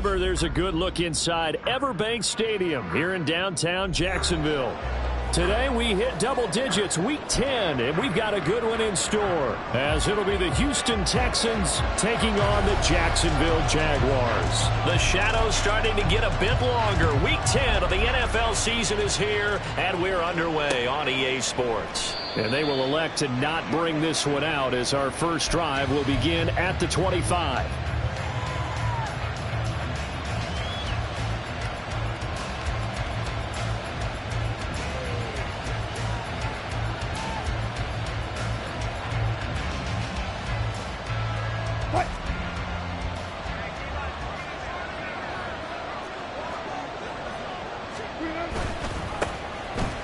There's a good look inside Everbank Stadium here in downtown Jacksonville. Today we hit double digits, week 10, and we've got a good one in store, as it'll be the Houston Texans taking on the Jacksonville Jaguars. The shadow's starting to get a bit longer. Week 10 of the NFL season is here, and we're underway on EA Sports. And they will elect to not bring this one out, as our first drive will begin at the 25.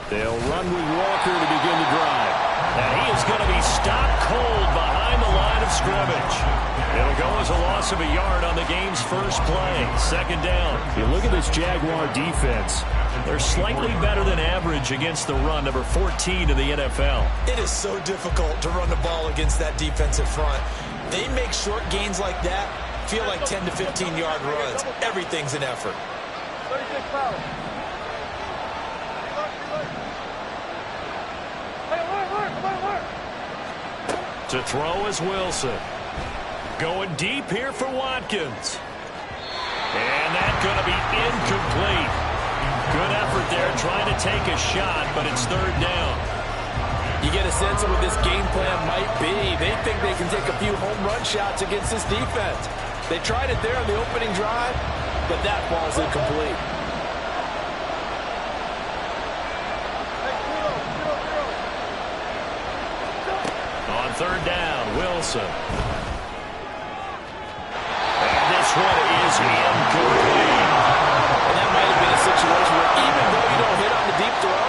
They'll run with Walker to begin the drive. And he is going to be stopped cold behind the line of scrimmage. It'll go as a loss of a yard on the game's first play. Second down. You look at this Jaguar defense. They're slightly better than average against the run, number 14 in the NFL. It is so difficult to run the ball against that defensive front. They make short gains like that feel like 10 to 15-yard runs. Everything's an effort. 36 fouls. To throw is Wilson. Going deep here for Watkins. And that's going to be incomplete. Good effort there trying to take a shot, but it's third down. You get a sense of what this game plan might be. They think they can take a few home run shots against this defense. They tried it there on the opening drive, but that ball's incomplete. On third down, Wilson. And this one is incomplete. And that might have been a situation where even though you don't hit on the deep throw,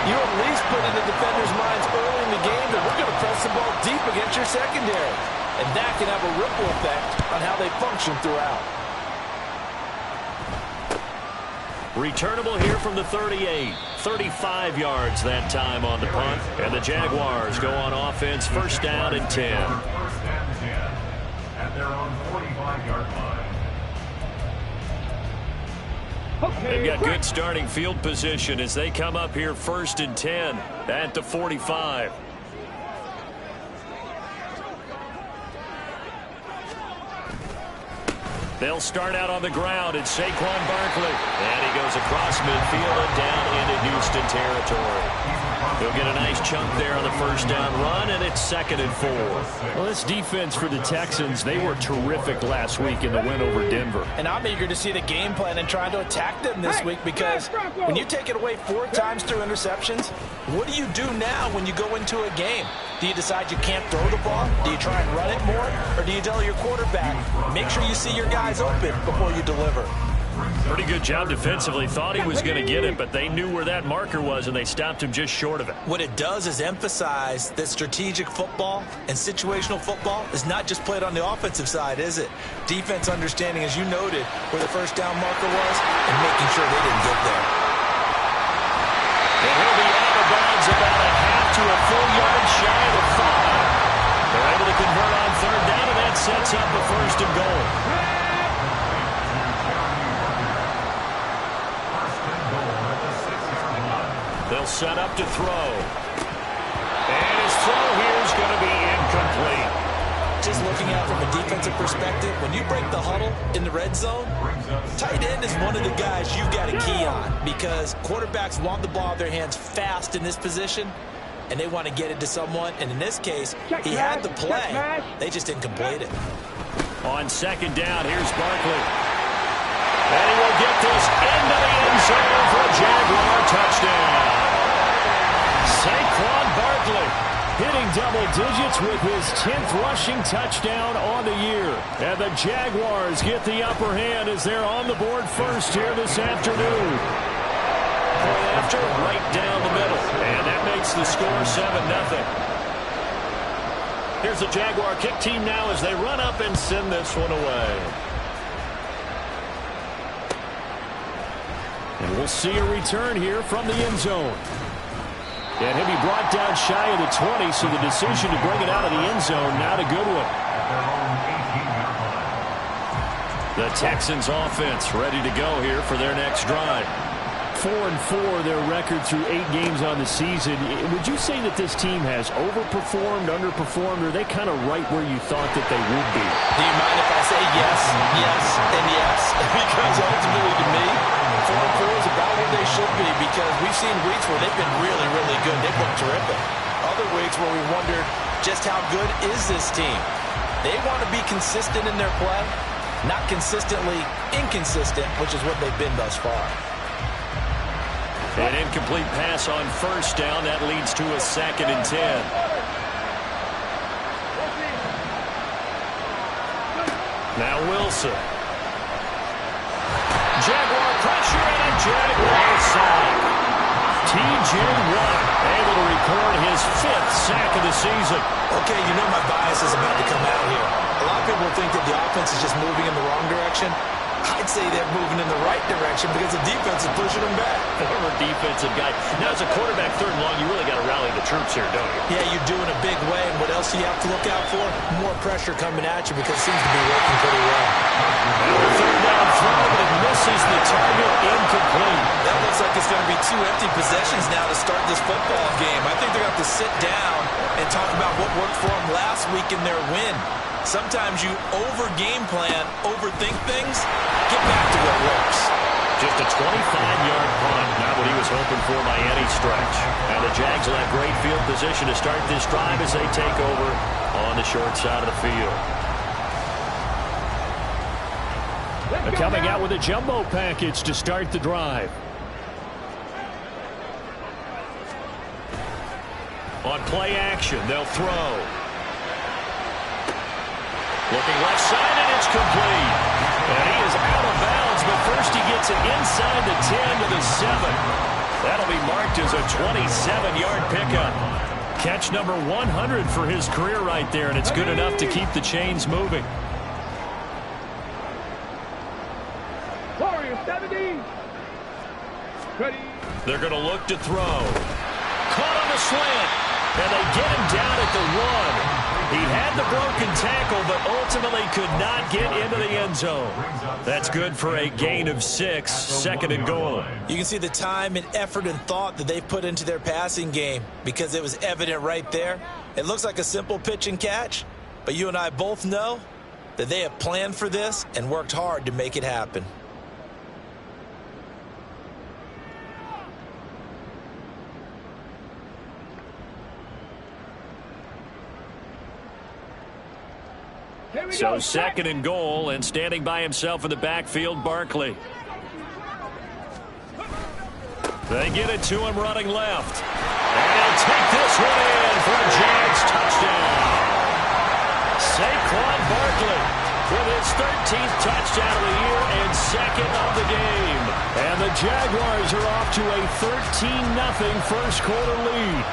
you at least put in the defender's minds early in the game that we're going to press the ball deep against your secondary. And that can have a ripple effect on how they function throughout. Returnable here from the 38. 35 yards that time on the punt. And the Jaguars go on offense, first down and 10. At their own 45-yard line. They've got good starting field position as they come up here first and 10 at the 45. They'll start out on the ground. It's Saquon Barkley. And he goes across midfield and down into Houston territory. He'll get a nice chunk there on the first down run, and it's 2nd and 4. Well, this defense for the Texans, they were terrific last week in the win over Denver. And I'm eager to see the game plan and trying to attack them this week, because when you take it away 4 times through interceptions, what do you do now when you go into a game? Do you decide you can't throw the ball? Do you try and run it more? Or do you tell your quarterback, make sure you see your guys open before you deliver? Pretty good job defensively. Thought he was going to get it, but they knew where that marker was, and they stopped him just short of it. What it does is emphasize that strategic football and situational football is not just played on the offensive side, is it? Defense understanding, as you noted, where the first down marker was and making sure they didn't get there. And he'll be out of bounds about a half to a full yard shy of the 5. They're able to convert on third down, and that sets up a first and goal. They'll set up to throw. And his throw here is going to be incomplete. Just looking out from a defensive perspective, when you break the huddle in the red zone, tight end is one of the guys you've got to key on, because quarterbacks want the ball in their hands fast in this position, and they want to get it to someone. And in this case, he had the play. They just didn't complete it. On second down, here's Barkley. And he will get this into the end zone for a Jaguar touchdown. Saquon Barkley hitting double digits with his 10th rushing touchdown on the year. And the Jaguars get the upper hand as they're on the board first here this afternoon. Point after, right down the middle. And that makes the score 7-0. Here's the Jaguar kick team now as they run up and send this one away. And we'll see a return here from the end zone. And he'll be brought down shy of the 20, so the decision to bring it out of the end zone, not a good one. The Texans offense ready to go here for their next drive. 4-4 their record through 8 games on the season. Would you say that this team has overperformed, underperformed, or are they kind of right where you thought that they would be? Do you mind if I say yes, yes, and yes? Because ultimately to me, 4-4 is about where they should be, because we've seen weeks where they've been really, really good. They've looked terrific. Other weeks where we wondered just how good is this team. They want to be consistent in their play, not consistently inconsistent, which is what they've been thus far. An incomplete pass on first down. That leads to a 2nd and 10. Now Wilson. Jaguar pressure and a Jaguar sack. T.J. Watt able to record his 5th sack of the season. Okay, you know my bias is about to come out here. A lot of people think that the offense is just moving in the wrong direction. I'd say they're moving in the right direction because the defense is pushing them back. Former defensive guy. Now, as a quarterback, 3rd and long, you really got to rally the troops here, don't you? Yeah, you're doing a big way, and what else do you have to look out for? More pressure coming at you because it seems to be working pretty well. Now the 3rd down throw, but it misses the target, incomplete. That looks like it's going to be 2 empty possessions now to start this football game. I think they're going to have to sit down and talk about what worked for them last week in their win. Sometimes you over-game plan, overthink things, get back to what works. Just a 25-yard punt, not what he was hoping for by any stretch. Now the Jags will have great field position to start this drive as they take over on the short side of the field. They're coming out with a jumbo package to start the drive. On play action, they'll throw. Looking left side, and it's complete. And he is out of bounds, but first he gets it inside the 10 to the 7. That'll be marked as a 27-yard pickup. Catch number 100 for his career right there, and it's good enough to keep the chains moving. Warrior 70. Ready. They're going to look to throw. Caught on the slant, and they get him down at the 1. He had the broken tackle, but ultimately could not get into the end zone. That's good for a gain of 6, 2nd and goal. You can see the time and effort and thought that they've put into their passing game because it was evident right there. It looks like a simple pitch and catch, but you and I both know that they have planned for this and worked hard to make it happen. So 2nd and goal, and standing by himself in the backfield, Barkley. They get it to him running left. And he'll take this one in for a Jags touchdown. Saquon Barkley with his 13th touchdown of the year and 2nd of the game. And the Jaguars are off to a 13-0 first quarter lead.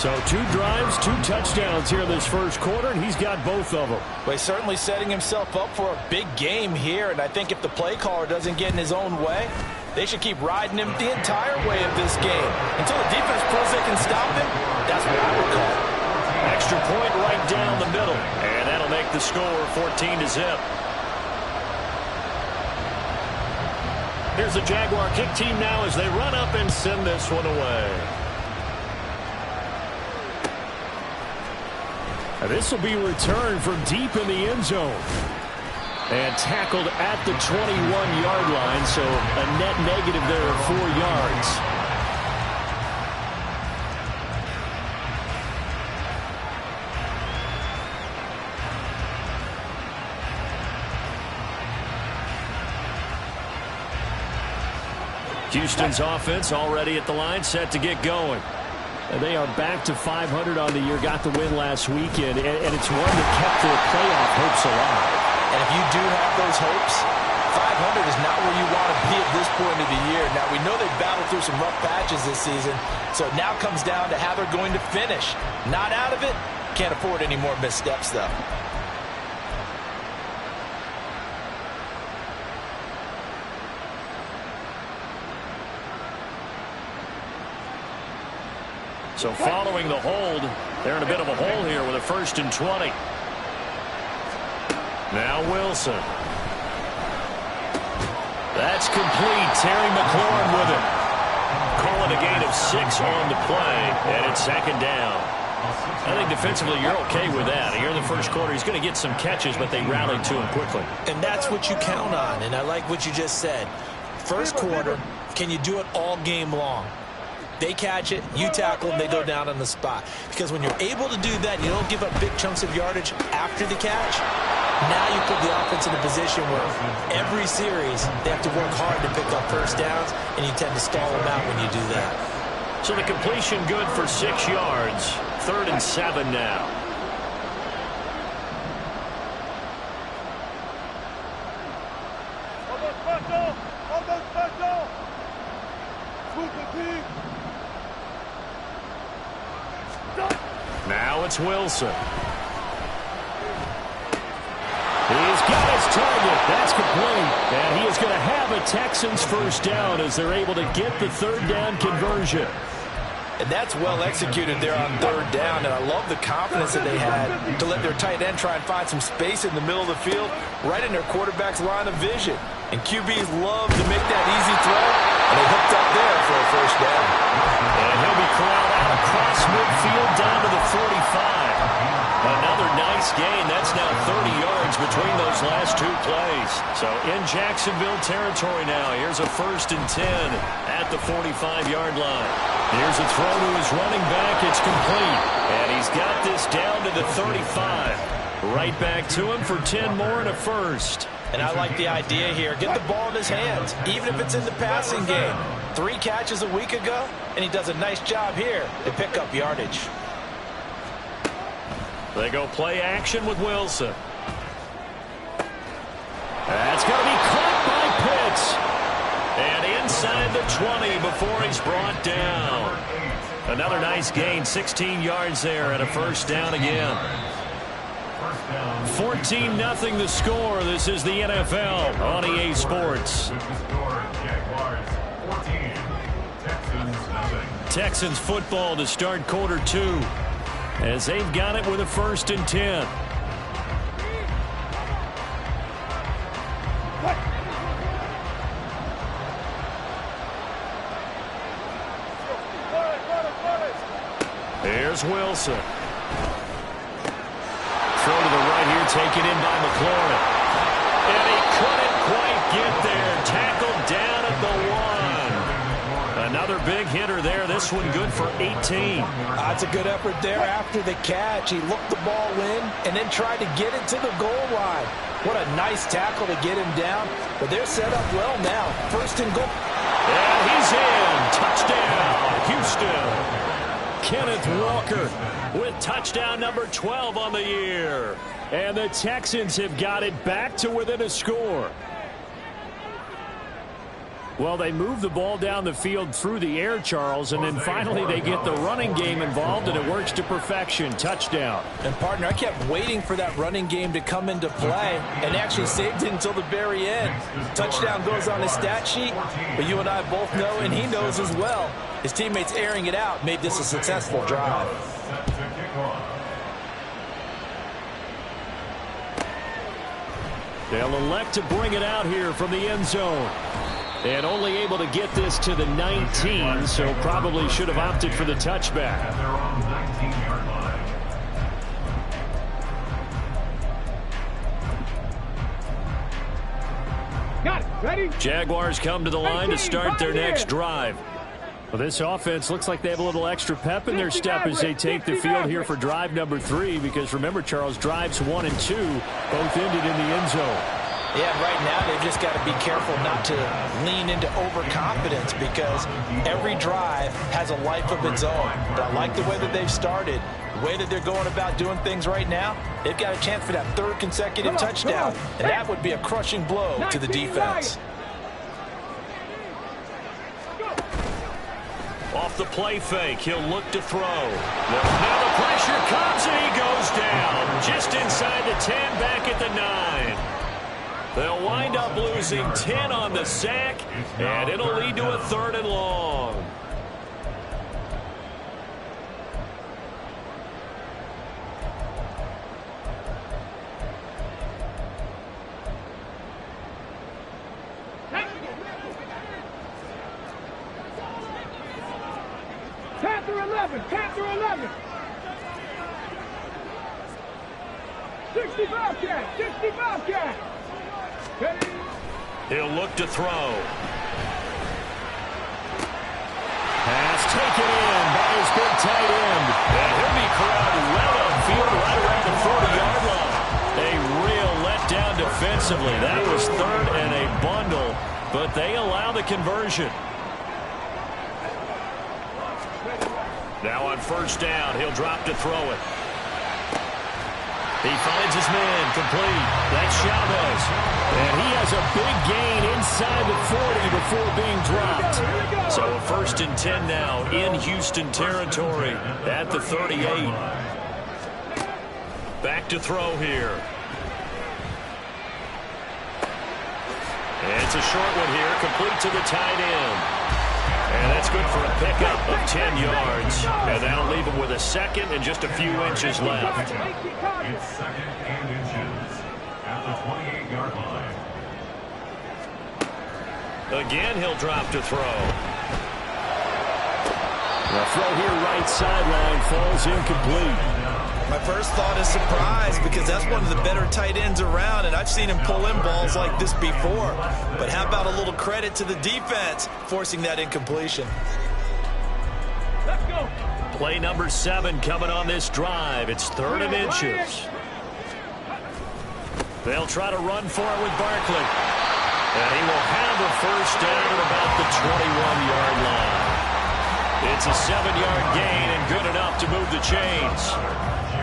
So 2 drives, 2 touchdowns here in this first quarter, and he's got both of them. Well, he's certainly setting himself up for a big game here, and I think if the play caller doesn't get in his own way, they should keep riding him the entire way of this game. Until the defense proves they can stop him, that's what I would call. Extra point right down the middle, and that'll make the score 14-0. Here's the Jaguar kick team now as they run up and send this one away. And this will be returned from deep in the end zone. And tackled at the 21-yard line, so a net negative there of 4 yards. Houston's offense already at the line, set to get going. They are back to 500 on the year, got the win last weekend, and it's one that kept their playoff hopes alive. And if you do have those hopes, 500 is not where you want to be at this point of the year. Now, we know they've battled through some rough patches this season, so it now comes down to how they're going to finish. Not out of it, can't afford any more missteps, though. So following the hold, they're in a bit of a hole here with a 1st and 20. Now Wilson. That's complete. Terry McLaurin with it. Call it a gain of 6 on the play, and it's second down. I think defensively you're okay with that. Here in the first quarter, he's going to get some catches, but they rallied to him quickly. And that's what you count on, and I like what you just said. First quarter, can you do it all game long? They catch it, you tackle them, they go down on the spot. Because when you're able to do that, you don't give up big chunks of yardage after the catch. Now you put the offense in a position where every series they have to work hard to pick up first downs, and you tend to stall them out when you do that. So the completion good for 6 yards. 3rd and 7 now. Now it's Wilson. He's got his target. That's complete. And he is going to have a Texans first down as they're able to get the 3rd down conversion. And that's well executed there on 3rd down. And I love the confidence that they had to let their tight end try and find some space in the middle of the field, right in their quarterback's line of vision. And QBs love to make that easy throw, and they hooked up there for a first down. And he'll be corralled out across midfield down to the 45. Another nice gain. That's now 30 yards between those last 2 plays. So in Jacksonville territory now. Here's a 1st and 10 at the 45-yard line. Here's a throw to his running back. It's complete. And he's got this down to the 35. Right back to him for 10 more and a first. And I like the idea here. Get the ball in his hands, even if it's in the passing game. 3 catches a week ago, and he does a nice job here to pick up yardage. They go play action with Wilson. That's going to be caught by Pitts. And inside the 20 before he's brought down. Another nice gain, 16 yards there and a first down again. 14-0 the score. This is the NFL on EA Sports. Texans football to start quarter 2 as they've got it with a 1st and 10. Here's Wilson. Throw to the right here, taken in by McLaurin. And he couldn't quite get there. Tackled down at the 1. Another big hitter there. This one good for 18. That's a good effort there after the catch. He looked the ball in and then tried to get it to the goal line. What a nice tackle to get him down. But they're set up well now. 1st and goal. And he's in. Touchdown, Houston. Kenneth Walker with touchdown number 12 on the year. And the Texans have got it back to within a score. Well, they move the ball down the field through the air, Charles, and then finally they get the running game involved, and it works to perfection. Touchdown. And, partner, I kept waiting for that running game to come into play and actually saved it until the very end. Touchdown goes on his stat sheet, but you and I both know, and he knows as well, his teammates airing it out made this a successful drive. They'll elect to bring it out here from the end zone. And only able to get this to the 19, so probably should have opted for the touchback. Got it. Ready? Jaguars come to the line to start their next drive. Well, this offense looks like they have a little extra pep in their step as they take the field here for drive number 3, because remember, Charles, drives 1 and 2 both ended in the end zone. Yeah, right now they've just got to be careful not to lean into overconfidence, because every drive has a life of its own. But I like the way that they've started, the way that they're going about doing things right now. They've got a chance for that 3rd consecutive touchdown, and that would be a crushing blow to the defense. Off the play fake, he'll look to throw. Now the pressure comes and he goes down. Just inside the 10, back at the 9. They'll wind up losing 10 on the sack, and it'll lead to a 3rd and long. 11. 10 through 11. 65 cat. 65 cat. Ready? He'll look to throw. Pass taken in by his big tight end. And he'll be corralled well upfield right around the 40-yard line. A real letdown defensively. That was third and a bundle, but they allow the conversion. Now on first down, he'll drop to throw it. He finds his man, complete. That's Chavez. And he has a big gain inside the 40 before being dropped. So a 1st and 10 now in Houston territory at the 38. Back to throw here. And it's a short one here, complete to the tight end. And that's good for a pickup of 10 yards. And that'll leave him with a second and just a few inches left. It's second and inches at the 28-yard line. Again, he'll drop to throw. The throw here right sideline falls incomplete. My first thought is surprise because that's one of the better tight ends around, and I've seen him pull in balls like this before. But how about a little credit to the defense forcing that incompletion? Let's go. Play number 7 coming on this drive. It's 3rd and inches. They'll try to run for it with Barkley. And he will have a first down at about the 21-yard line. It's a 7-yard gain and good enough to move the chains.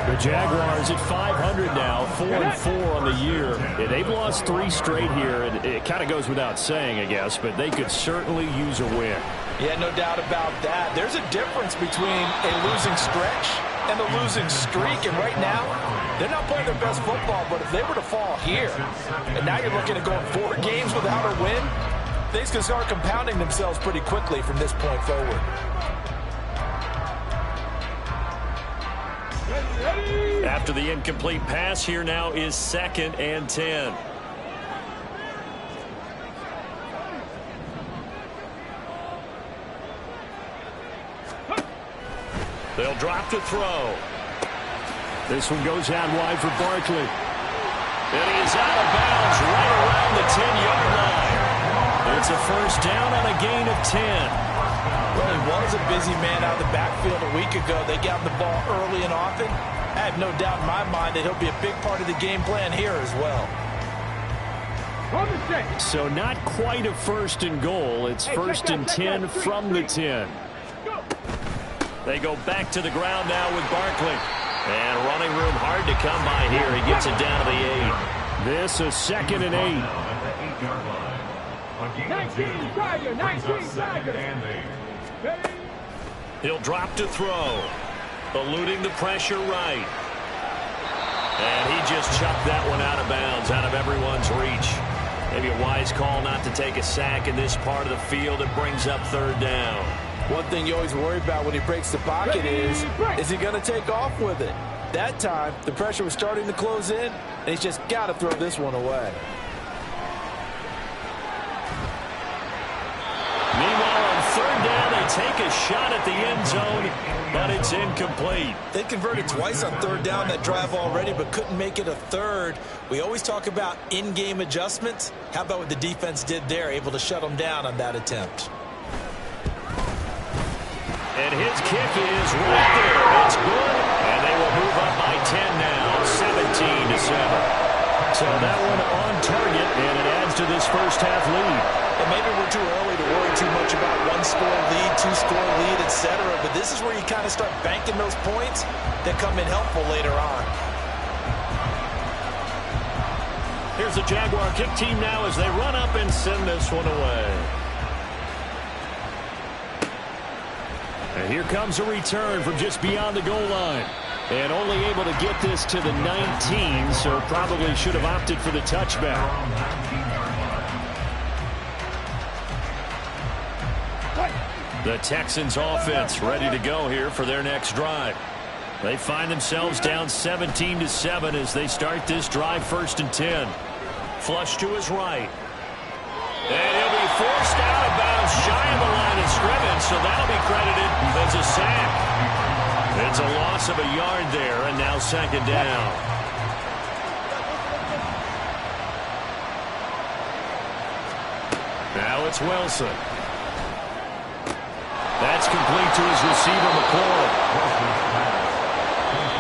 The Jaguars at 500 now, 4-4 on the year. And they've lost 3 straight here, and it kind of goes without saying, I guess, but they could certainly use a win. Yeah, no doubt about that. There's a difference between a losing stretch and a losing streak, and right now, they're not playing their best football, but if they were to fall here, and now you're looking at going 4 games without a win, things can start compounding themselves pretty quickly from this point forward. After the incomplete pass, here now is 2nd and 10. They'll drop to throw. This one goes out wide for Barkley. And he is out of bounds right around the 10-yard line. It's a first down on a gain of 10. Well, he was a busy man out of the backfield a week ago. They got him the ball early and often. I have no doubt in my mind that he'll be a big part of the game plan here as well. So not quite a 1st and goal. It's 1st and 10 from the 10. They go back to the ground now with Barkley. And running room hard to come by here. He gets it down to the 8. This a 2nd and 8. 19 Tiger, 19 Tiger. He'll drop to throw. Eluding the pressure right. And he just chucked that one out of bounds, out of everyone's reach. Maybe a wise call not to take a sack in this part of the field. It brings up 3rd down. One thing you always worry about when he breaks the pocket is he going to take off with it? That time, the pressure was starting to close in, and he's just got to throw this one away. Meanwhile, on 3rd down, they take a shot at the end zone, but it's incomplete. They converted twice on 3rd down that drive already, but couldn't make it a 3rd. We always talk about in-game adjustments. How about what the defense did there, able to shut them down on that attempt? And his kick is right there. It's good, and they will move up by 10 now, 17-7. So that one on target, and it adds to this first half lead. And maybe we're too early to worry too much about 1-score lead, 2-score lead, etc. But this is where you kind of start banking those points that come in helpful later on. Here's the Jaguar kick team now as they run up and send this one away. And here comes a return from just beyond the goal line. And only able to get this to the 19, so probably should have opted for the touchback. The Texans offense ready to go here for their next drive. They find themselves down 17-7 as they start this drive 1st and 10. Flush to his right. And he'll be forced out of bounds shy of the line of scrimmage. so that'll be credited as a sack. It's a loss of a yard there, and now second down. Now it's Wilson. That's complete to his receiver, McCoy.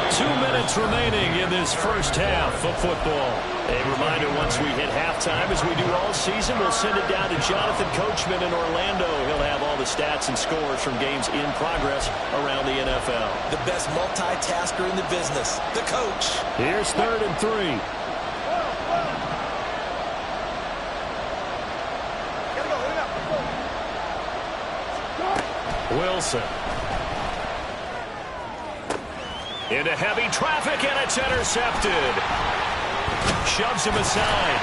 2 minutes remaining in this first half of football. A reminder, once we hit halftime, as we do all season, we'll send it down to Jonathan Coachman in Orlando. He'll have all the stats and scores from games in progress around the NFL. The best multitasker in the business, the coach. Here's 3rd and 3. Wilson. Into heavy traffic, and it's intercepted. Shoves him aside.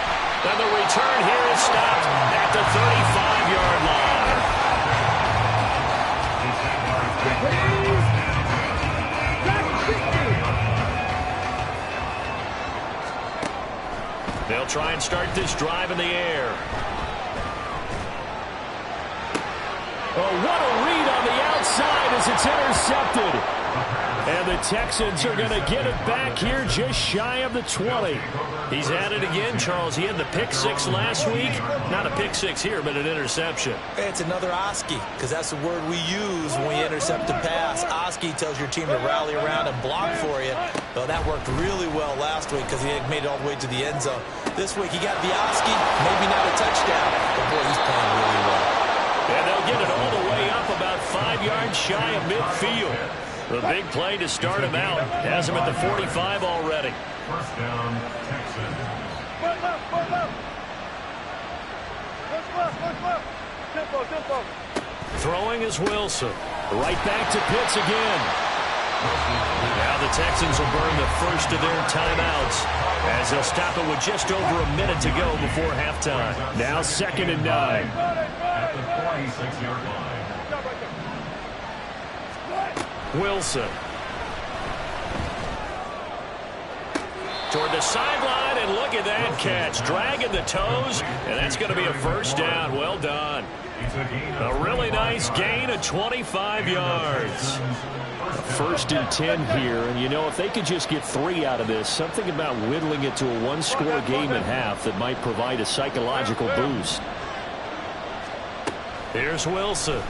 And the return here is stopped at the 35-yard line. They'll try and start this drive in the air. Oh, what a read on the outside as it's intercepted. And the Texans are going to get it back here just shy of the 20. He's at it again, Charles. He had the pick six last week. Not a pick six here, but an interception. It's another Oski, because that's the word we use when we intercept a pass. Oski tells your team to rally around and block for you. Well, that worked really well last week because he made it all the way to the end zone. This week he got the Oski, maybe not a touchdown, but boy, he's playing really well. And they'll get it all the way up about 5 yards shy of midfield. The big play to start him out. Has him at the 45 already. First down, Texans. Throwing is Wilson. Right back to Pitts again. Now the Texans will burn the first of their timeouts as they'll stop it with just over a minute to go before halftime. Now 2nd and 9. At the 46-yard line. Wilson. Toward the sideline, and look at that catch. Dragging the toes, and that's going to be a first down. Well done. A really nice gain of 25 yards. 1st and 10 here, and you know, if they could just get 3 out of this, something about whittling it to a one-score game at half that might provide a psychological boost. Here's Wilson.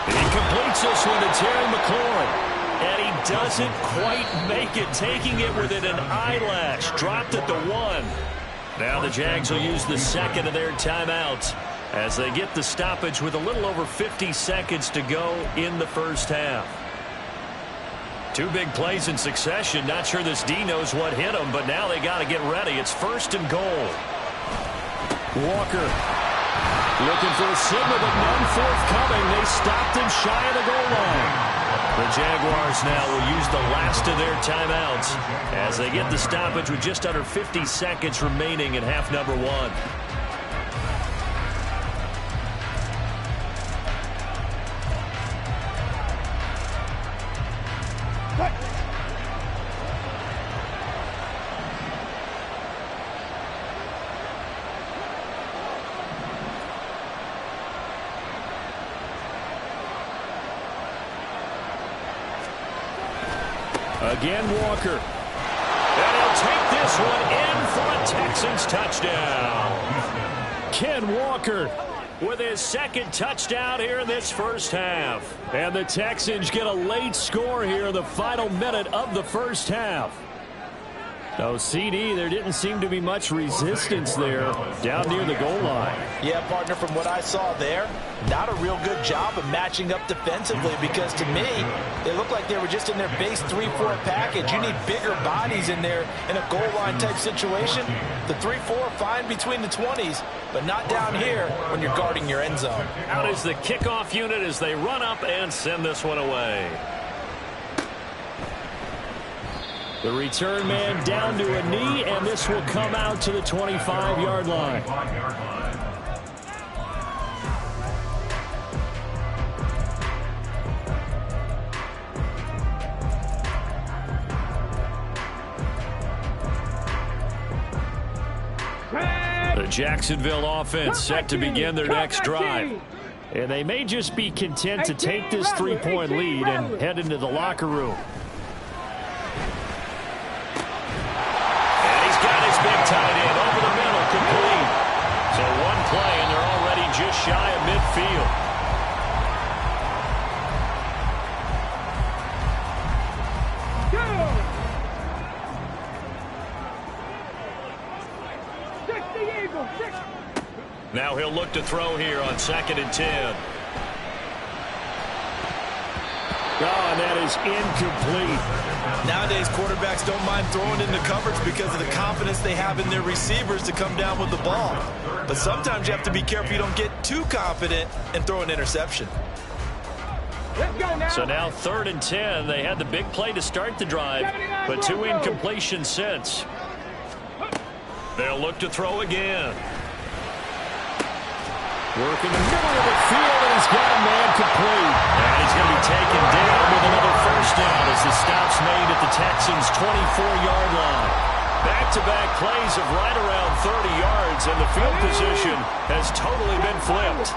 And he completes this one to Terry McLaurin. And he doesn't quite make it, taking it within an eyelash. Dropped at the 1. Now the Jags will use the second of their timeouts as they get the stoppage with a little over 50 seconds to go in the first half. 2 big plays in succession. Not sure this D knows what hit him, but now they got to get ready. It's 1st and goal. Walker looking for a signal, but none forthcoming. They stopped him shy of the goal line. The Jaguars now will use the last of their timeouts as they get the stoppage with just under 50 seconds remaining in half number 1. Again, Walker. And he'll take this one in for a Texans touchdown. Ken Walker with his 2nd touchdown here in this first half. And the Texans get a late score here in the final minute of the first half. Oh, CD, there didn't seem to be much resistance there down near the goal line. Yeah, partner, from what I saw there, not a real good job of matching up defensively because to me, it looked like they were just in their base 3-4 package. You need bigger bodies in there in a goal line type situation. The 3-4 fine between the 20s, but not down here when you're guarding your end zone. Out is the kickoff unit as they run up and send this one away. The return man down to a knee, and this will come out to the 25-yard line. Hey! The Jacksonville offense set to begin their next drive. And they may just be content to take this 3-point lead and head into the locker room. And he's got his big tight end over the middle, complete. So one play, and they're already just shy of midfield. Now he'll look to throw here on 2nd and 10. Oh, and that is incomplete. Nowadays, quarterbacks don't mind throwing into coverage because of the confidence they have in their receivers to come down with the ball. But sometimes you have to be careful you don't get too confident and throw an interception. So now 3rd and 10. They had the big play to start the drive, but 2 incompletions since. They'll look to throw again. Work in the middle of the field, and he's got a man complete. And he's going to be taken down with another first down as the stop's made at the Texans' 24-yard line. Back-to-back plays of right around 30 yards, and the field position has totally been flipped.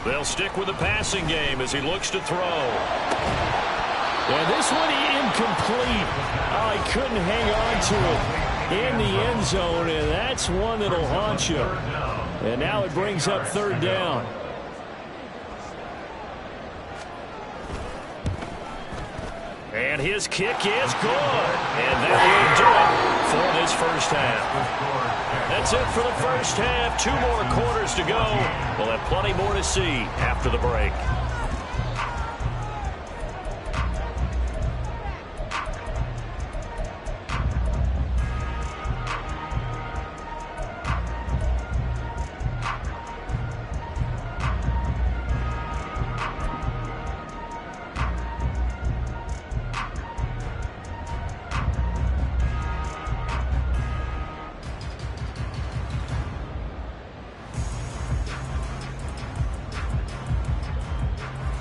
They'll stick with the passing game as he looks to throw. And this one incomplete. Oh, he couldn't hang on to it in the end zone, and that's one that'll haunt you. And now it brings up 3rd down. And his kick is good. And that will do it for this first half. That's it for the first half. 2 more quarters to go. We'll have plenty more to see after the break.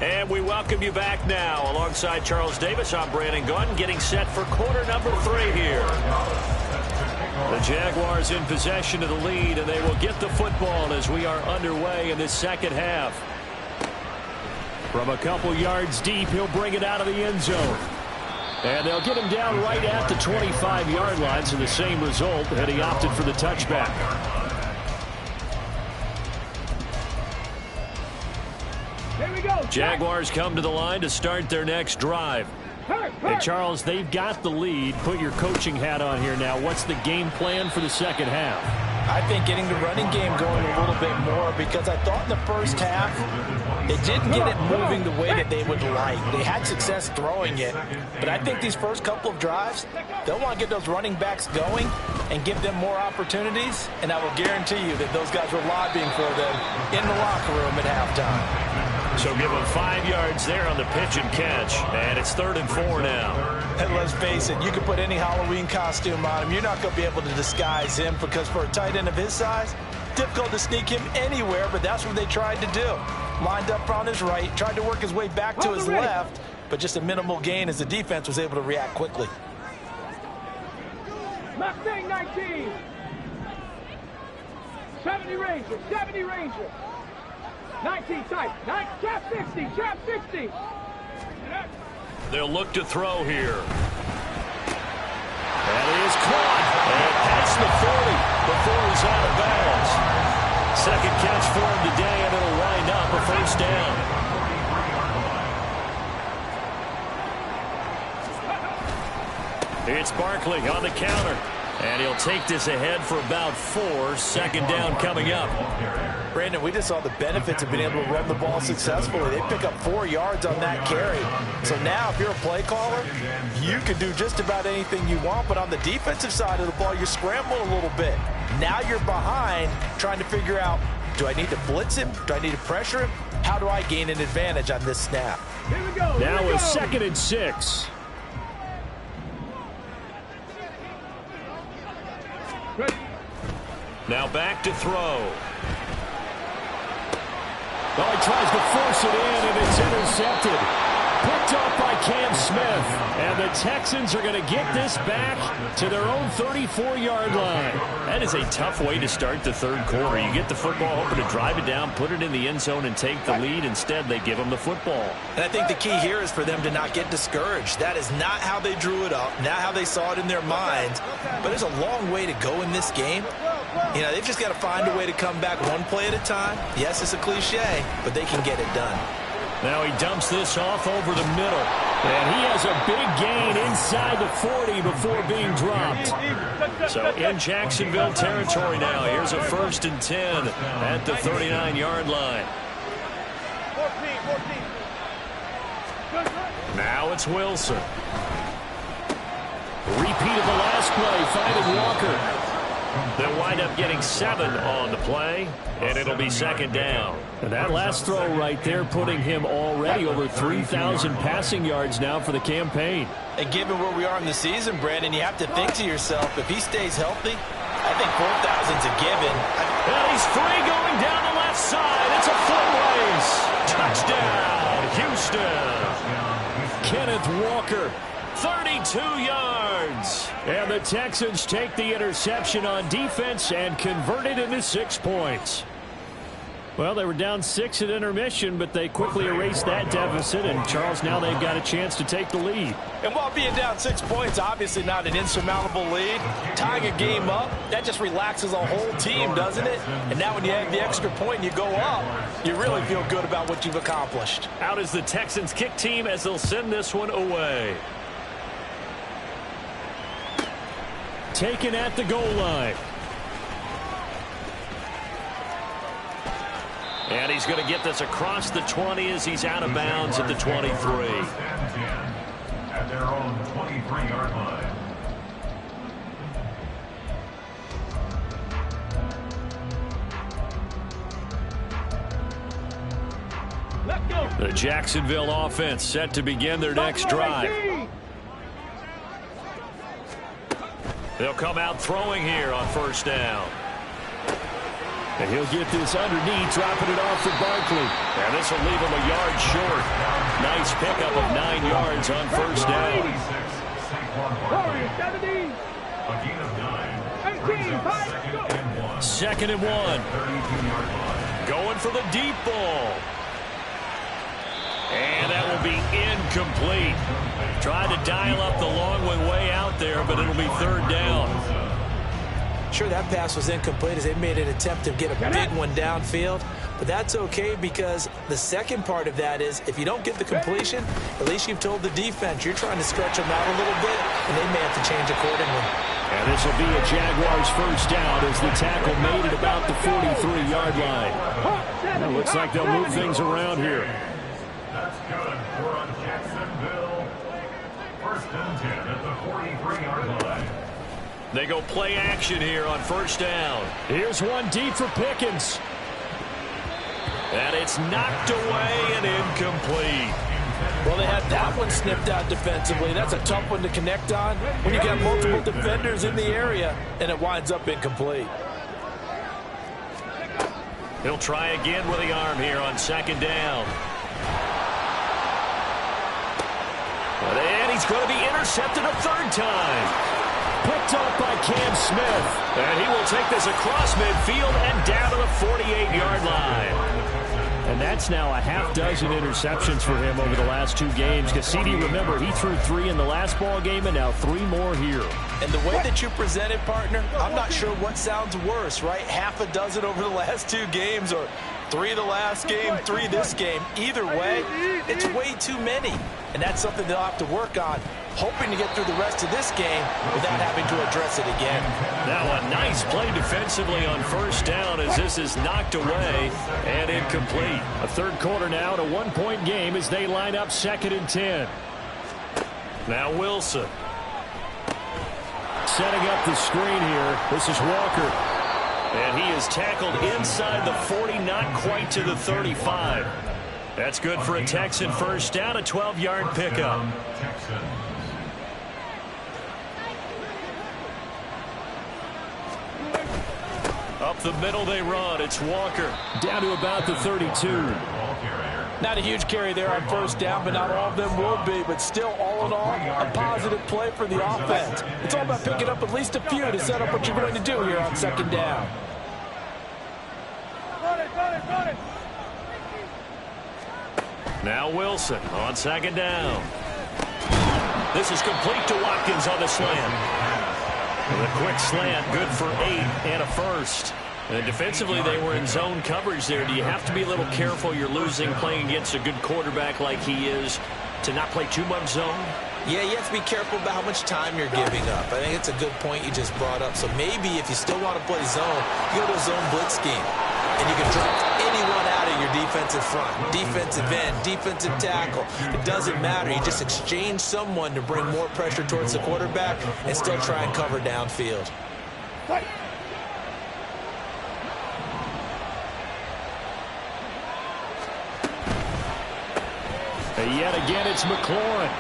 And we welcome you back now. Alongside Charles Davis, I'm Brandon Gunn, getting set for quarter number 3 here. The Jaguars in possession of the lead, and they will get the football as we are underway in this second half. From a couple yards deep, he'll bring it out of the end zone. And they'll get him down right at the 25-yard line, so the same result had he opted for the touchback. Jaguars come to the line to start their next drive. And Charles, they've got the lead. Put your coaching hat on here now. What's the game plan for the second half? I think getting the running game going a little bit more, because I thought in the first half they didn't get it moving the way that they would like. They had success throwing it, but I think these first couple of drives, they'll want to get those running backs going and give them more opportunities, and I will guarantee you that those guys were lobbying for them in the locker room at halftime. So give him 5 yards there on the pitch and catch, and it's 3rd and 4 now. And let's face it, you can put any Halloween costume on him. You're not going to be able to disguise him, because for a tight end of his size, difficult to sneak him anywhere, but that's what they tried to do. Lined up on his right, tried to work his way back to his left, but just a minimal gain as the defense was able to react quickly. Mustang 19. 70 Ranger, 70 Ranger. 19 tight. Trap 60, trap 60. They'll look to throw here. That is caught. And past the 40 before he's out of bounds. Second catch for him today, and it'll wind up a first down. It's Barkley on the counter. And he'll take this ahead for about 4. Second down coming up. Brandon, we just saw the benefits of being able to run the ball successfully. They pick up 4 yards on that carry. So now, if you're a play caller, you can do just about anything you want. But on the defensive side of the ball, you're scrambling a little bit. Now you're behind, trying to figure out, do I need to blitz him? Do I need to pressure him? How do I gain an advantage on this snap? Here we go. Now it's 2nd and 6. Now back to throw. Oh, he tries to force it in, and it's intercepted. Picked off by Cam Smith. And the Texans are going to get this back to their own 34-yard line. That is a tough way to start the third quarter. You get the football, hoping to drive it down, put it in the end zone, and take the lead. Instead, they give them the football. And I think the key here is for them to not get discouraged. That is not how they drew it up, not how they saw it in their minds. But there's a long way to go in this game. You know, they've just got to find a way to come back one play at a time. Yes, it's a cliche, but they can get it done. Now he dumps this off over the middle. And he has a big gain inside the 40 before being dropped. So in Jacksonville territory now. Here's a 1st and 10 at the 39-yard line. Now it's Wilson. Repeat of the last play, finding Walker. They'll wind up getting 7 on the play, and it'll be 2nd down. And that last throw right there putting him already over 3,000 passing yards now for the campaign. And given where we are in the season, Brandon, you have to think to yourself, if he stays healthy, I think 4,000's a given. And he's free going down the left side. It's a foot race. Touchdown, Houston. Kenneth Walker. 32 yards. And the Texans take the interception on defense and convert it into 6 points. Well, they were down 6 at intermission, but they quickly erased that deficit. And, Charles, now they've got a chance to take the lead. And while being down 6 points, obviously not an insurmountable lead, tying a game up, that just relaxes a whole team, doesn't it? And now when you add the extra point and you go up, you really feel good about what you've accomplished. Out is the Texans kick team as they'll send this one away. Taken at the goal line. And he's going to get this across the 20 as he's out of bounds at the 23. At their own 23-yard line. Let's go. The Jacksonville offense set to begin their next drive. They'll come out throwing here on 1st down. And he'll get this underneath, dropping it off for Barkley. And this will leave him a yard short. Nice pickup of 9 yards on 1st down. 70. A gain of 9. 18. 5. 2nd and 1. Going for the deep ball. And that will be incomplete. Tried to dial up the long way out there, but it'll be 3rd down. Sure, that pass was incomplete as they made an attempt to get a big one downfield. But that's okay because the second part of that is if you don't get the completion, at least you've told the defense you're trying to stretch them out a little bit, and they may have to change accordingly. And this will be a Jaguars 1st down as the tackle made it about the 43-yard line. It looks like they'll move things around here. That's good for a Jacksonville. 1st and 10 at the 43-yard line. They go play action here on 1st down. Here's one deep for Pickens. And it's knocked away and incomplete. Well, they had that one snipped out defensively. That's a tough one to connect on when you got multiple defenders in the area, and it winds up incomplete. He'll try again with the arm here on 2nd down. And he's going to be intercepted a 3rd time. Picked up by Cam Smith. And he will take this across midfield and down to the 48-yard line. And that's now a half dozen interceptions for him over the last 2 games. Godzspd, remember, he threw 3 in the last ball game and now 3 more here. And the way that you present it, partner, I'm not sure what sounds worse, right? Half a dozen over the last 2 games or 3 the last game, 3 this game. Either way, it's way too many. And that's something they'll have to work on, hoping to get through the rest of this game without having to address it again. Now a nice play defensively on 1st down as this is knocked away and incomplete. A 3rd quarter now and a 1-point game as they line up 2nd and 10. Now Wilson. Setting up the screen here. This is Walker. And he is tackled inside the 40, not quite to the 35. That's good for a Texan 1st down, a 12-yard pickup. Up the middle they run. It's Walker. Down to about the 32. Not a huge carry there on first down, but not all of them will be. But still, all in all, a positive play for the offense. It's all about picking up at least a few to set up what you're going to do here on second down. Now Wilson on second down. This is complete to Watkins on the slant. The quick slant, good for 8 and a first. And defensively, they were in zone coverage there. Do you have to be a little careful? You're losing playing against a good quarterback like he is to not play too much zone? Yeah, you have to be careful about how much time you're giving up. I think it's a good point you just brought up. So maybe if you still want to play zone, you go to a zone blitz scheme. And you can drop anyone out of your defensive front. Defensive end, defensive tackle. It doesn't matter. You just exchange someone to bring more pressure towards the quarterback and still try and cover downfield. And yet again, it's McLaurin.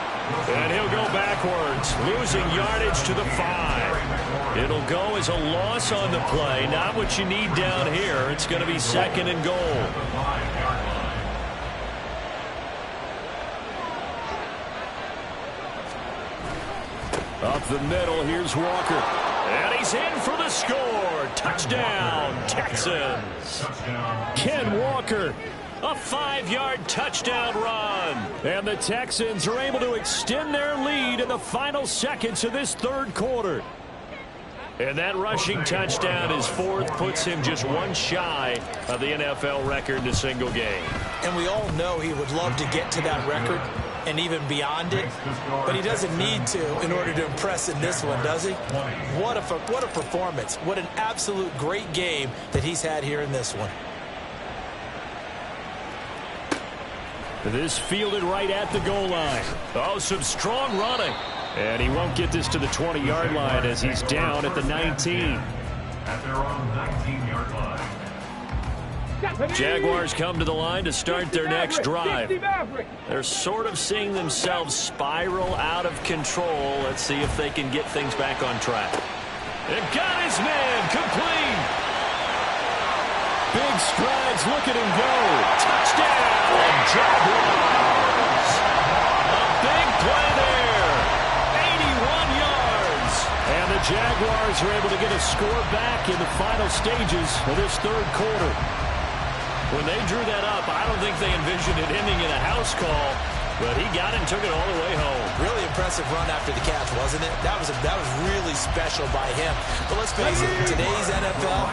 And he'll go backwards, losing yardage to the 5. It'll go as a loss on the play. Not what you need down here. It's going to be second and goal. Up the middle, here's Walker. And he's in for the score. Touchdown, Texans. Ken Walker. A 5-yard touchdown run. And the Texans are able to extend their lead in the final seconds of this third quarter. And that rushing touchdown, his 4th, puts him just one shy of the NFL record in a single game. And we all know he would love to get to that record and even beyond it, but he doesn't need to in order to impress in this one, does he? What a performance. What an absolute great game that he's had here in this one. This fielded right at the goal line. Oh, some strong running. And he won't get this to the 20-yard line as he's down at the 19. At their own 19-yard line. Jaguars come to the line to start their next drive. They're sort of seeing themselves spiral out of control. Let's see if they can get things back on track. And got his man complete. Big strides, look at him go. Touchdown, Jaguars. A big play there. 81 yards. And the Jaguars are able to get a score back in the final stages of this third quarter. When they drew that up, I don't think they envisioned it ending in a house call, but he got it and took it all the way home. Really impressive run after the catch, wasn't it? That was really special by him. But let's face it, in today's NFL,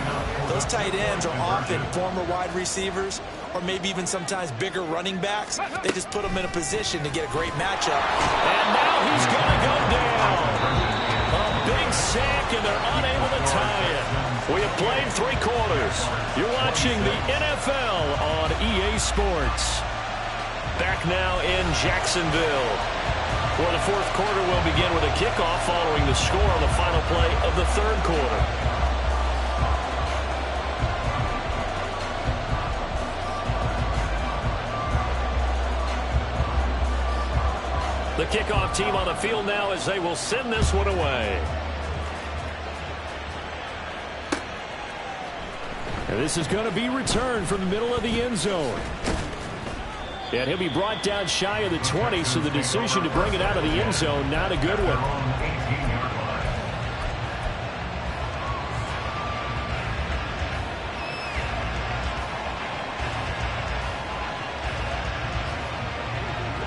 those tight ends are often former wide receivers or maybe even sometimes bigger running backs. They just put them in a position to get a great matchup. And now he's going to go down. A big sack, and they're unable to tie it. We have played 3 quarters. You're watching the NFL on EA Sports. Back now in Jacksonville. For the fourth quarter, we'll begin with a kickoff following the score on the final play of the third quarter. The kickoff team on the field now as they will send this one away. And this is going to be returned from the middle of the end zone. And he'll be brought down shy of the 20, so the decision to bring it out of the end zone, not a good one.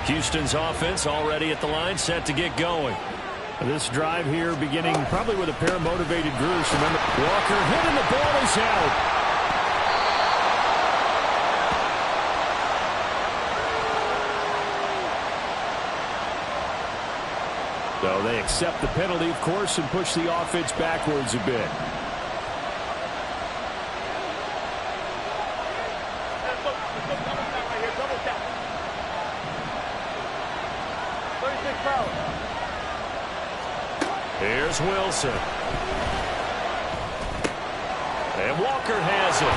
Houston's offense already at the line, set to get going. This drive here beginning probably with a pair of motivated groups. Remember, Walker hit and the ball is out. So they accept the penalty, of course, and push the offense backwards a bit. Here's Wilson. And Walker has it.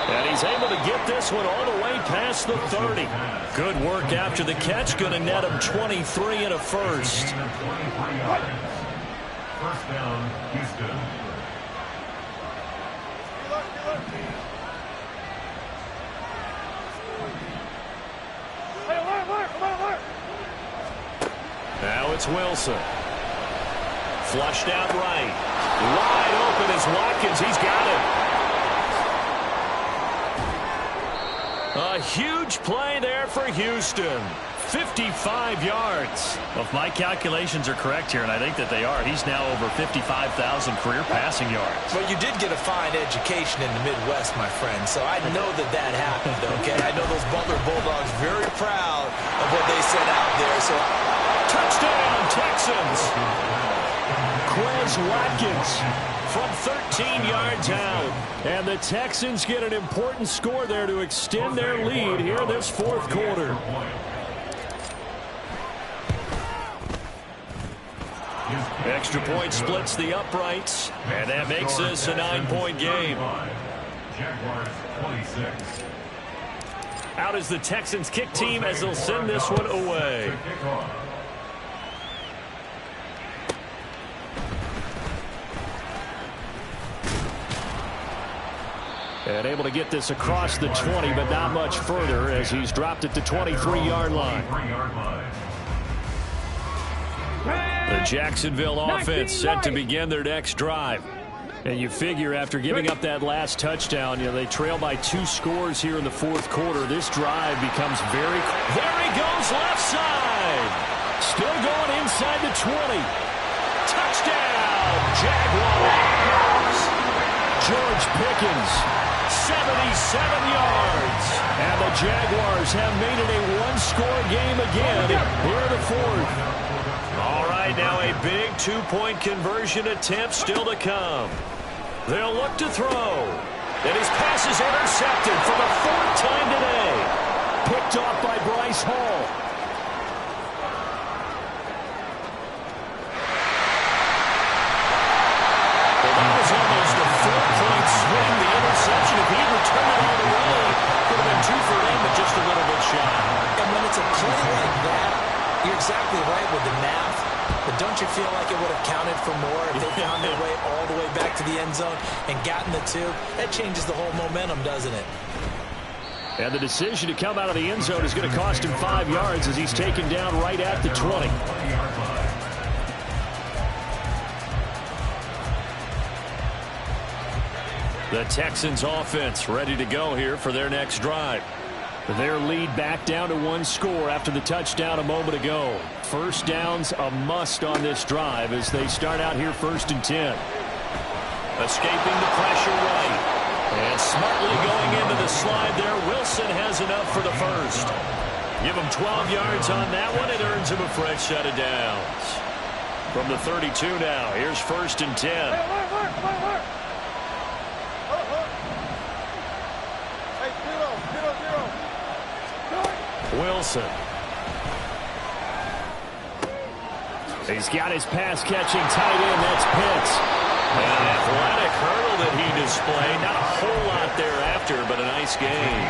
And he's able to get this one all the way past the 30. Good work after the catch. Going to net him 23 and a first. First down, Houston. Now it's Wilson. Flushed out right. Wide open is Watkins. He's got it. A huge play there for Houston. 55 yards. Well, if my calculations are correct here, and I think that they are, he's now over 55,000 career passing yards. Well, you did get a fine education in the Midwest, my friend, so I know that happened, okay? I know those Butler Bulldogs very proud of what they set out there. So, touchdown, Texans. Watkins from 13 yards out. And the Texans get an important score there to extend their lead here in this fourth quarter. Extra point splits the uprights, and that makes this a 9-point game. Jaguars 26. Out is the Texans kick team as they'll send this one away. And able to get this across the 20, but not much further as he's dropped at the 23-yard line. The Jacksonville offense set to begin their next drive. And you figure after giving up that last touchdown, they trail by 2 scores here in the fourth quarter. This drive becomes very... There he goes left side. Still going inside the 20. Touchdown, Jaguars. George Pickens, 77 yards. And the Jaguars have made it a one-score game again here in the fourth. All right, now a big 2-point conversion attempt still to come. They'll look to throw. And his pass is intercepted for the 4th time today. Picked off by Bryce Hall. Well, that was almost a 4-point swing. The interception, if he had returned it all the way, could have been 2 for him, but just a little bit shy. and when it's a play like that, you're exactly right with the math, but don't you feel like it would have counted for more if they found their way all the way back to the end zone and gotten the 2? That changes the whole momentum, doesn't it? And the decision to come out of the end zone is going to cost him 5 yards as he's taken down right at the 20. The Texans offense ready to go here for their next drive. Their lead back down to 1 score after the touchdown a moment ago. First down's a must on this drive as they start out here 1st and 10. Escaping the pressure right. And smartly going into the slide there. Wilson has enough for the first. Give him 12 yards on that one. It earns him a fresh set of downs. From the 32 now, here's 1st and 10. Wilson. He's got his pass-catching tight end. That's Pitts. An athletic hurdle that he displayed. Not a whole lot thereafter, but a nice game.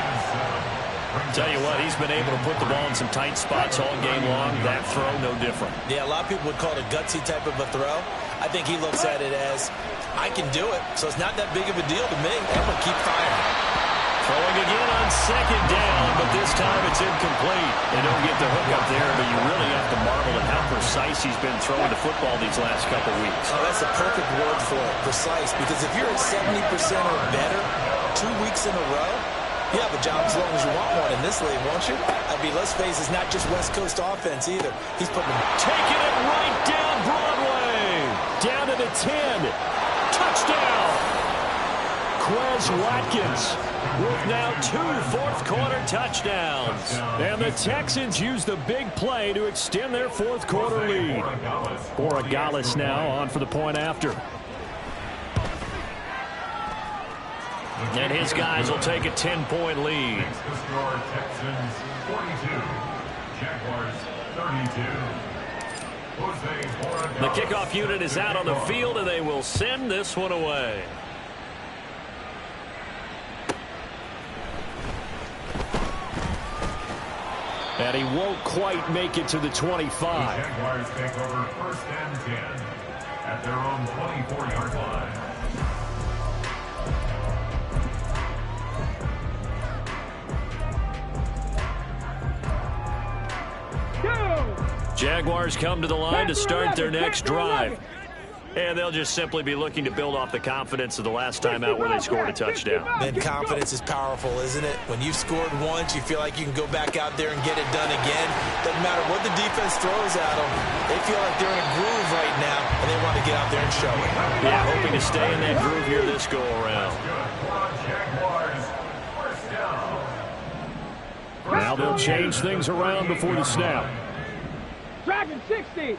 Tell you what, he's been able to put the ball in some tight spots all game long. That throw, no different. Yeah, a lot of people would call it a gutsy type of a throw. I think he looks at it as, I can do it, so it's not that big of a deal to me. I'm going to keep firing. Throwing again on 2nd down, but this time it's incomplete. They don't get the hook up there, but you really have to marvel at how precise he's been throwing the football these last couple weeks. Oh, that's a perfect word for it, precise, because if you're at 70% or better 2 weeks in a row, you have a job as long as you want one in this league, won't you? I mean, let's face it, it's not just West Coast offense either. He's putting them... Taking it right down Broadway. Down to the 10. Touchdown. Watkins with now 2 fourth-quarter touchdowns. And the Texans use the big play to extend their fourth-quarter lead. Borregales now on for the point after. And his guys will take a 10-point lead. Makes the score Texans 42, Jaguars 32. The kickoff unit is out on the field, and they will send this one away. And he won't quite make it to the 25. The Jaguars take over 1st and 10 at their own 24-yard line. Jaguars come to the line to start their next drive. And they'll just simply be looking to build off the confidence of the last time out where they scored a touchdown. Man, confidence is powerful, isn't it? When you've scored once, you feel like you can go back out there and get it done again. Doesn't matter what the defense throws at them. They feel like they're in a groove right now, and they want to get out there and show it. Yeah, hoping to stay in that groove here this go-around. Now they'll change things around before the snap. Dragon 60.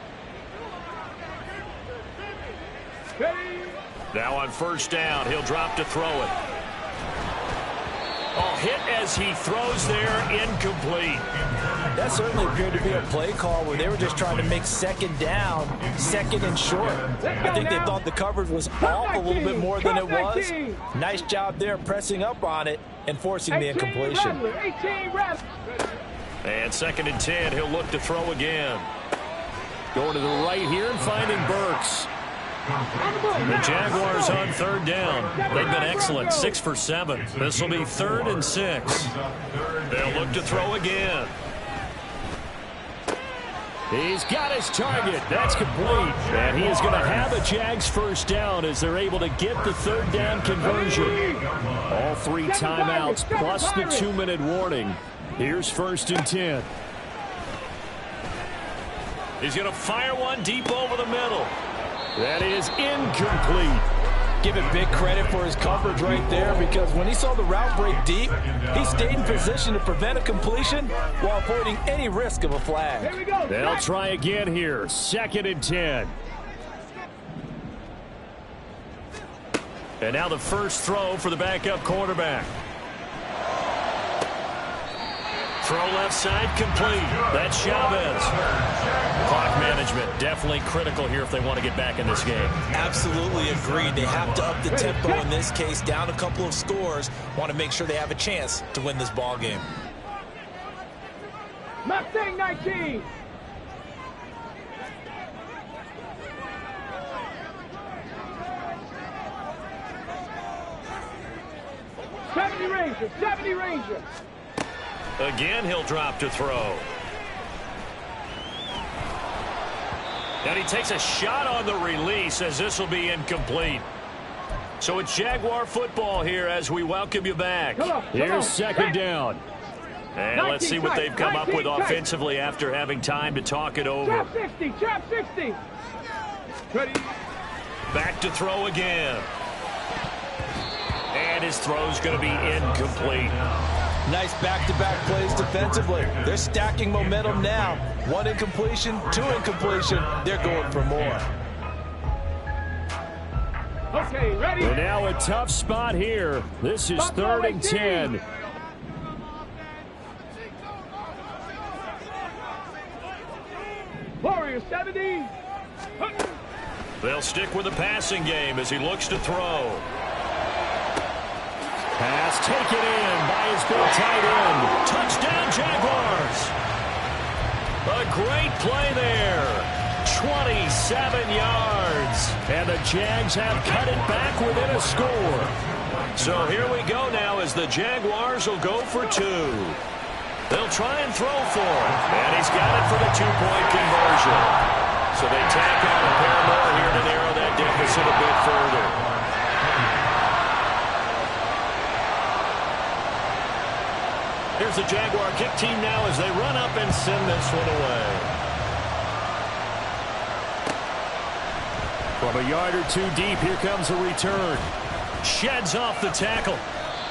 Now on first down, he'll drop to throw it. Oh, hit as he throws there, incomplete. That certainly appeared to be a play call where they were just trying to make second down, second and short. I think they thought the coverage was off a little bit more than it was. Nice job there pressing up on it and forcing the incompletion. And 2nd and 10, he'll look to throw again. Going to the right here and finding Burks. The Jaguars on 3rd down. They've been excellent, 6 for 7. This will be 3rd and 6. They'll look to throw again. He's got his target. That's complete. And he is going to have a Jags first down as they're able to get the 3rd down conversion. All 3 timeouts plus the 2-minute warning. Here's 1st and 10. He's going to fire one deep over the middle. That is incomplete. Give it big credit for his coverage right there, because when he saw the route break deep, he stayed in position to prevent a completion while avoiding any risk of a flag. They'll try again here. 2nd and 10. And now the first throw for the backup quarterback. Throw left side complete. That's Chavez. Clock management definitely critical here if they want to get back in this game. Absolutely agreed. They have to up the tempo in this case, down a couple of scores. Want to make sure they have a chance to win this ball game. Mustang 19. Ranger, 70 Ranger. Again, he'll drop to throw. And he takes a shot on the release as this will be incomplete. So it's Jaguar football here as we welcome you back. Here's 2nd down. And let's see what they've come up with offensively after having time to talk it over. Trap 60, trap 60. Ready. Back to throw again. And his throw's going to be incomplete. Nice back-to-back plays defensively. They're stacking momentum now. 1 incompletion, 2 incompletion. They're going for more. Okay, ready. And now a tough spot here. This is 3rd and 10. Warrior 70. They'll stick with the passing game as he looks to throw. Pass taken in by his big tight end. Touchdown, Jaguars. A great play there. 27 yards. And the Jags have cut it back within a score. So here we go now as the Jaguars will go for 2. They'll try and throw for it. And he's got it for the 2-point conversion. So they tack on a pair more here to narrow that deficit a bit further. Here's the Jaguar kick team now as they run up and send this one away. From a yard or 2 deep, here comes a return. Sheds off the tackle.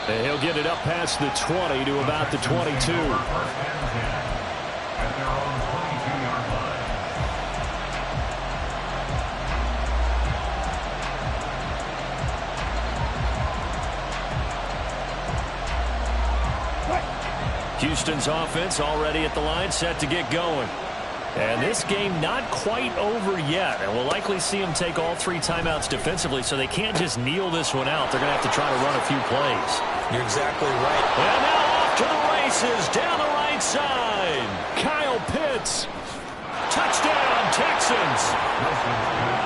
And he'll get it up past the 20 to about the 22. Houston's offense already at the line, set to get going. And this game not quite over yet. And we'll likely see them take all 3 timeouts defensively, so they can't just kneel this one out. They're going to have to try to run a few plays. You're exactly right. And now off to the races down the right side. Kyle Pitts. Touchdown, Texans.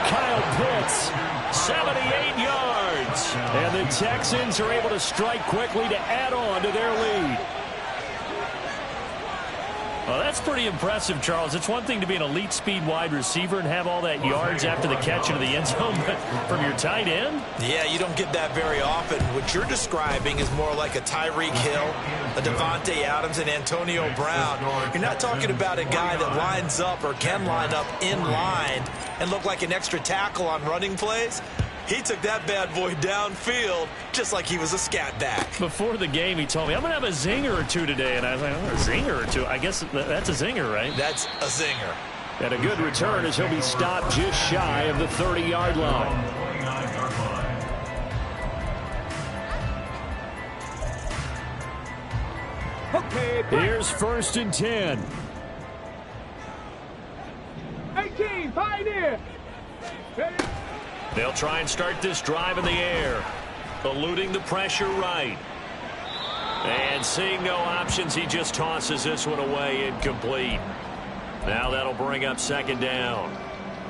Kyle Pitts, 78 yards. And the Texans are able to strike quickly to add on to their lead. Well, that's pretty impressive, Charles. It's one thing to be an elite speed wide receiver and have all that yards after the catch into the end zone, but from your tight end? Yeah, you don't get that very often. What you're describing is more like a Tyreek Hill, a Devontae Adams, and Antonio Brown. You're not talking about a guy that lines up or can line up in line and look like an extra tackle on running plays. He took that bad boy downfield just like he was a scat back. Before the game, he told me, I'm going to have a zinger or two today. And I was like, oh, a zinger or two? I guess that's a zinger, right? That's a zinger. And a good return as he'll be stopped just shy of the 30-yard line. Okay, Here's 1st and 10. 18, Pioneer. Ready? They'll try and start this drive in the air. Eluding the pressure right. And seeing no options, he just tosses this one away, incomplete. Now that'll bring up 2nd down.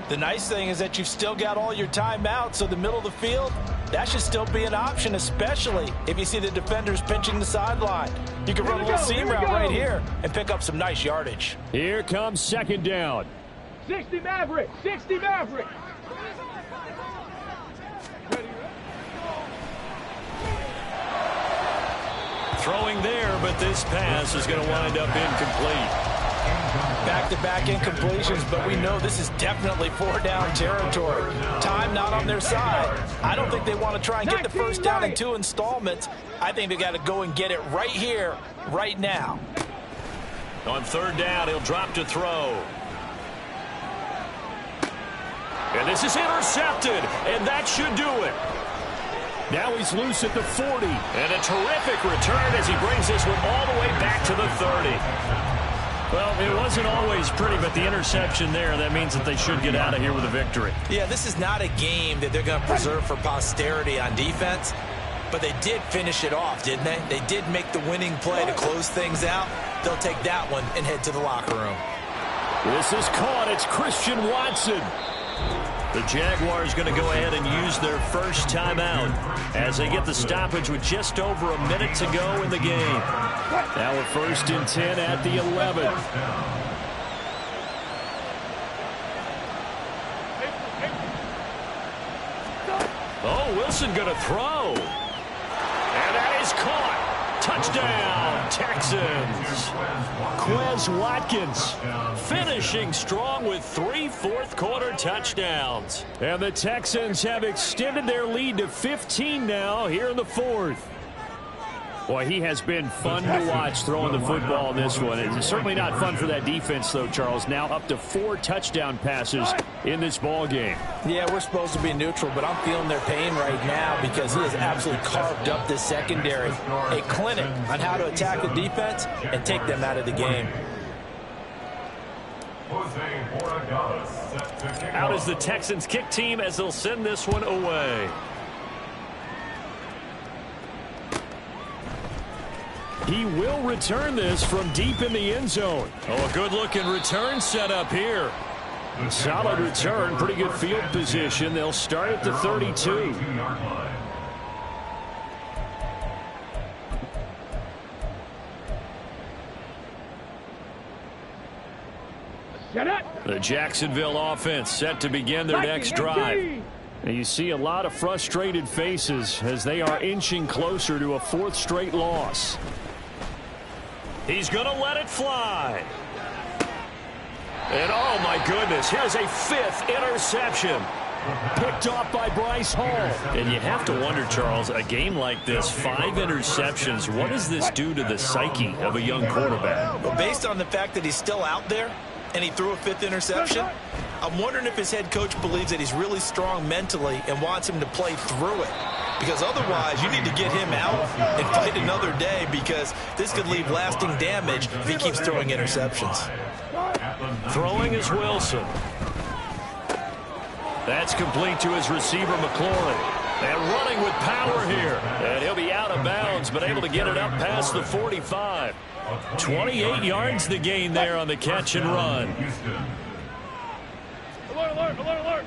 The nice thing is that you've still got all your timeouts, so the middle of the field, that should still be an option, especially if you see the defenders pinching the sideline. You can run a little seam route right here and pick up some nice yardage. Here comes 2nd down. 60 Maverick, 60 Maverick. Throwing there, but this pass is going to wind up incomplete. Back-to-back incompletions, but we know this is definitely 4-down territory. Time not on their side. I don't think they want to try and get the first down in 2 installments. I think they got to go and get it right here, right now. On 3rd down, he'll drop to throw. And this is intercepted, and that should do it. Now he's loose at the 40. And a terrific return as he brings this one all the way back to the 30. Well, it wasn't always pretty, but the interception there, that means that they should get out of here with a victory. Yeah, this is not a game that they're going to preserve for posterity on defense, but they did finish it off, didn't they? They did make the winning play to close things out. They'll take that one and head to the locker room. This is caught. It's Christian Watson. The Jaguars going to go ahead and use their first timeout as they get the stoppage with just over a minute to go in the game. Now a 1st and 10 at the 11. Oh, Wilson going to throw. And that is caught. Touchdown, Texans. Quez Watkins finishing strong with 3 fourth-quarter touchdowns. And the Texans have extended their lead to 15 now here in the 4th. Boy, he has been fun to watch throwing the football in this one. It's certainly not fun for that defense, though, Charles. Now up to 4 touchdown passes in this ball game. Yeah, we're supposed to be neutral, but I'm feeling their pain right now because he has absolutely carved up this secondary. A clinic on how to attack the defense and take them out of the game. Out is the Texans kick team as they'll send this one away. He will return this from deep in the end zone. Oh, a good-looking return set up here. Solid return, pretty good field position. They'll start at the 32. The Jacksonville offense set to begin their next drive. And you see a lot of frustrated faces as they are inching closer to a 4th straight loss. He's going to let it fly. And oh my goodness, here's a 5th interception. Picked off by Bryce Hall. And you have to wonder, Charles, a game like this, 5 interceptions, what does this do to the psyche of a young quarterback? Well, based on the fact that he's still out there and he threw a 5th interception, I'm wondering if his head coach believes that he's really strong mentally and wants him to play through it. Because otherwise, you need to get him out and fight another day because this could leave lasting damage if he keeps throwing interceptions. Throwing is Wilson. That's complete to his receiver, McLaurin. And running with power here. And he'll be out of bounds, but able to get it up past the 45. 28 yards the gain there on the catch and run. Alert, alert, alert, alert.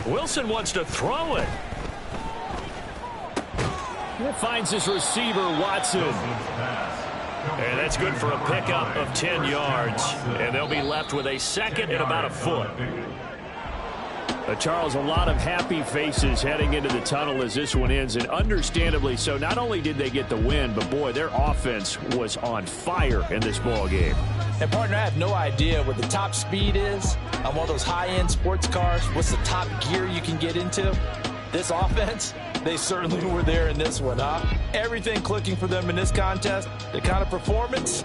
Wilson wants to throw it. Finds his receiver, Watson. And that's good for a pickup of 10 yards. And they'll be left with a second and about a foot. Charles, a lot of happy faces heading into the tunnel as this one ends, and understandably so. Not only did they get the win, but, boy, their offense was on fire in this ball game. And, partner, I have no idea what the top speed is on one of those high-end sports cars. What's the top gear you can get into? This offense, they certainly were there in this one, huh? Everything clicking for them in this contest, the kind of performance.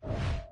10.